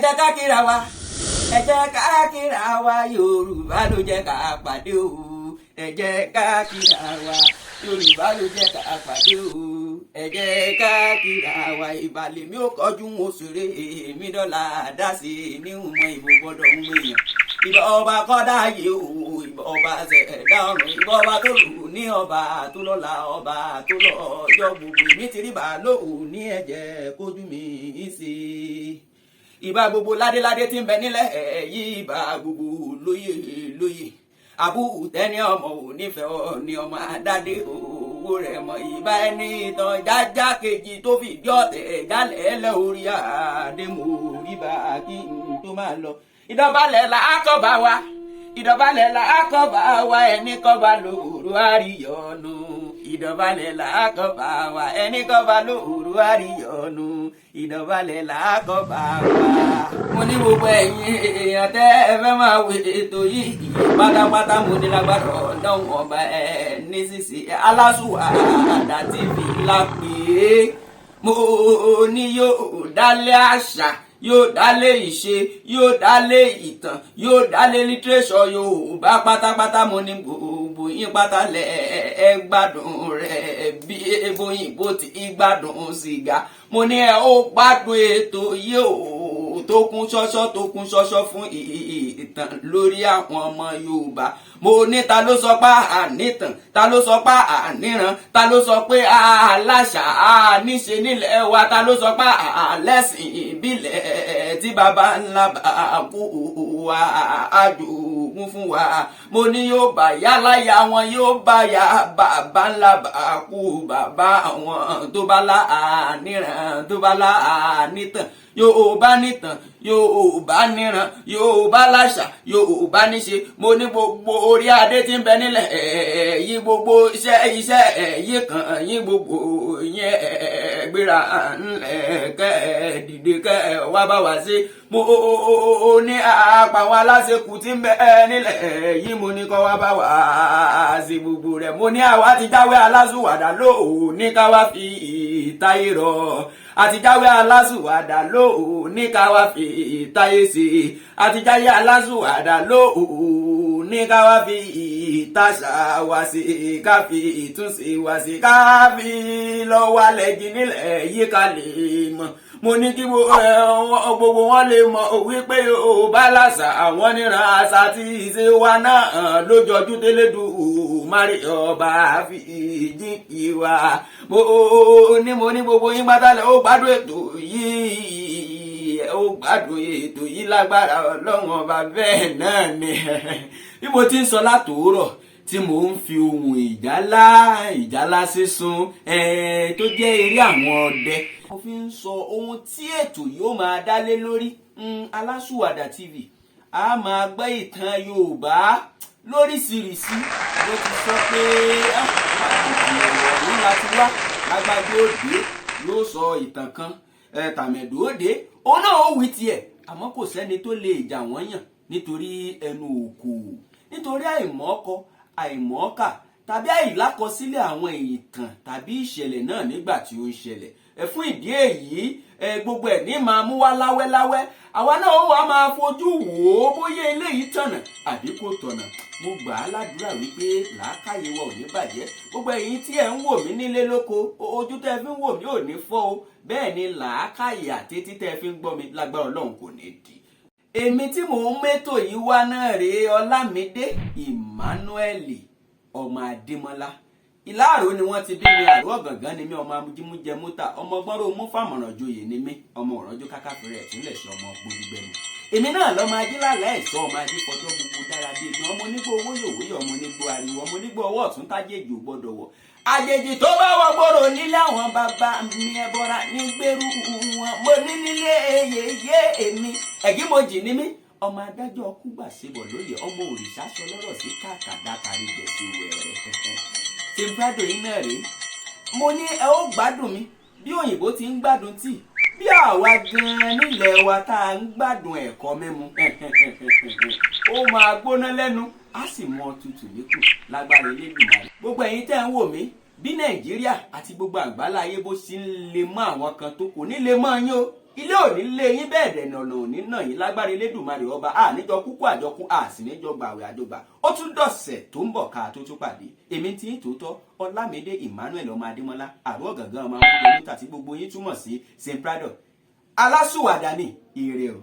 jẹ́ ká kíra wa ẹ jẹ́ ká kíra wa Yorùbá ló jẹ́ ká pàdé o ẹ jẹ́ ká kíra wa Yorùbá ló jẹ́ ká pàdé o ẹ jẹ́ ká kíra wa ìbàlẹ̀ mi ò kọjú wọn ṣeré èmi dọ́là dá sí i ní ìmọ̀ ìbò gbọ́dọ̀ ń wéyàn ìbà ọba kọ́dá yìí o ìbà ọba ṣẹ̀dá ọ̀run ìbà ọba tó lù ní ọba tó lọ́la ọba tó lọ́jọ́ gbogbo èmi ti rí bàálòó ní ẹ̀jẹ̀ kójú mi sí ìbà gbogbo ládéládé tí ń bẹ nílẹ̀ yìí ìbà gbogbo lóyè lóyè àbúrò tẹ́ni ọmọ ò nífẹ̀ẹ́ ọ ní ọmọ adádé owó rẹ̀ mọ ìbà ẹni ìtàn jájá kejì tó fi ìdí ọ̀tẹ̀ jálẹ̀ ẹlẹ́ orí àdé mo rí bá kí n tó máa lọ. ìdọ̀bálẹ̀ là á kọ́ bá wa ìdọ̀bálẹ̀ là á kọ́ bá wa ẹni kọ́ bá lòrò àríyànnu ìdọ̀bálẹ̀ là á kọ́ bá wa ẹni kọ́ bá lòrò àríyànnu ìdọ̀bálẹ̀ là á kọ́ bá wa. mo ní gbogbo ẹ̀yin èèyàn tẹ́ ẹ fẹ́ máa wo ètò yìí pátápátá mo ní lágbára ọlọ́run ọba ẹ̀ ní sísè Alásùwàdà TV la pè é mo ní yóò dálé àṣà yóò dálé ìṣe yóò dálé ìtàn yóò dálé lítírésọ̀ Yorùbá pátápátá mo ní gbogbo yín pátá lẹ ẹ gbádùn rẹ̀ bí ebóyìnbó ti gbádùn sìgá mo ní ẹ ó gbádùn ètò yìí ó tó kún ṣọ́ṣọ́ fún ìtàn lórí àwọn ọmọ Yorùbá mo ní ta ló sọ pé ànítàn ta ló sọ pé àníran ta ló sọ pé aláṣà àníṣe nílẹ̀ wa ta ló sọ pé àlẹ́sìn ìbílẹ̀ tí baba ńlá bá kú wa àjogún fún wa mo ní yóò bá yálàyà wọn yóò bá yá baba ńlá bá kú bàbá àwọn tó bá lá àníran tó bá lá ànítàn Yorùbá nìtàn Yorùbá níran Yorùbá láṣà Yorùbá níṣe mo ní gbogbo orí adé tí ń bẹ nílẹ̀ yí gbogbo iṣẹ́ yí kan yí gbogbo yẹn gbéra ńlẹ̀ kẹ́ dìde kẹ́ wá bá wá sí mo ní àpàwọn aláṣekù tí ń bẹ nílẹ̀ yí mo ní kọ́ wá bá wá sí gbogbo rẹ̀ mo ní àwa ti jáwé Alásùwàdà lóò ní ká wá fi ìtayé rọ àtijáwé Alásùwàdà lóò ní ká wá fi ìtayé sí àtijáyé Alásùwàdà lóò ní ká wá fi ìtaṣà wá sí ká fi ìtúnṣe wá sí ká fi lọ́wọ́ alẹ́jì nílẹ̀ yí ká lè mọ̀ mo ní kí gbogbo wọn lè mọ̀ wípé Yorùbá láṣà àwọn níran àṣà tí ìṣe wa náà lójọjú tẹ́lẹ̀dù mari ọba fi jíkì wa mo ní gbogbo yín pátálẹ̀ ó gbádùn ètò yìí ó gbádùn ètò yìí lágbára Ọlọ́run ọba bẹ́ẹ̀ náà ni bí mo ti ń sọ látòórọ̀ tí mò ń fi ohun ìjálá sísun tó jẹ́ eré àwọn ọdẹ mo fi ń sọ ohun tí ètò yìí ó máa dálé lórí. Alásùwàdà TV a máa gbọ́ ìtàn Yorùbá lóríṣiríṣi ló ti sọ pé àtòkè ọ̀rọ̀ ní láti wá lágbájá òde yóò sọ ìtàn kan tàmẹ̀dò òde òun náà ó wí tiẹ̀ àmọ́ kò sẹ́ni tó lè jà wọ́n yàn nítorí ẹnu òkò nítorí àìmọ̀ọ́kọ àìmọ̀ọ́kà tàbí àìlákọsílẹ̀ àwọn ìtàn tàbí ìṣẹ̀lẹ̀ náà nígbà tí ó ń ṣẹlẹ̀ fún ìdí èyí gbogbo ẹ̀ ní máa mú wá láwẹ́láwẹ́ àwa náà ó wá máa fojú wò ó bóyá eléyìí tọ̀nà àbí kò tọ̀nà mo gbà á ládùúrà wípé làákàyè wa ò ní bàjẹ́ gbogbo ẹ̀yin tí ẹ̀ ń wò mí nílé lóko ojú tẹ́ fi ń wò mí ò ní fọ́ o bẹ́ẹ̀ ni làákàyè àti etí tẹ́ fi ń gbọ́ mi lágbára Ọlọ́run kò ní di. èmi tí mò ń mẹ́tò yìí wá náà rèé Ọlámídé Emmanuel ọmọ Adémọ́lá Ìlàró ni wọ́n ti bí mi àrò ọ̀gàngán ni mí ọmọ amújímújẹ múta ọmọ gbọ́nrọ́ mú fàmọ̀ràn joyè ni mí ọmọ òrànjú kákáfẹ́rẹ́ ẹ̀túnlẹ̀ sí ọmọ gbójúgbẹ́nu èmi náà lọ́mọ ajílàlá ẹ̀ṣọ́ ọmọ ajífọjọ́ gbogbo dára bí egbin ọmọ onígbó owó yòówó ọmọ onígbó ariwo ọmọ onígbó ọwọ́ ọ̀tún tájèjì ò gbọ́dọ̀ wọ̀ àjèjì tó bá wọ gbòòrò nílé àwọn bàbá mi ẹbọra ní gbèrú wọn mo ní nílé eyeye èmi ẹ̀gímojì ni mí ọmọ adájọ́ kúgbà sebọ̀ lóye ọmọ òrìṣà sọ lọ́rọ̀ sí káàkàdá kárí gẹ̀ẹ́sì wẹ̀rẹ̀ tèmprado yìí náà rèé mo ní ẹ ó gbádùn mi bí òyìnbó ti ń gbádùn tíì bí àwa gan-an nílẹ̀ wa tá a ń gbádùn ẹ̀kọ́ mímu ó máa gbóná lẹ́nu á sì mọ tutù níkù lágbára Elédùmarè gbogbo ẹ̀yin tẹ́ ń wò mí bí Nàìjíríà àti gbogbo àgbáláyé bó ṣe ń lè mọ àwọn kan tó kò ní lè mọ yín o ilé òní lé yín bẹ́ẹ̀ dẹ̀ nànà òní náà yín lágbára Elédùmarè ọba níjọ kúkú àjọkún sì níjọ gbàwé àjọgbà ó tún dọ̀sẹ̀ tó ń bọ̀ ká tó tún pàdé èmi tí ń tòótọ́ Ọlámídé Emmanuel ọmọ Adémọ́lá àrùn ọ̀gàngán ọmọ amúgbó níta tí gbogbo yín túmọ̀ sí Saint Prado alásùwàdà ní ire o.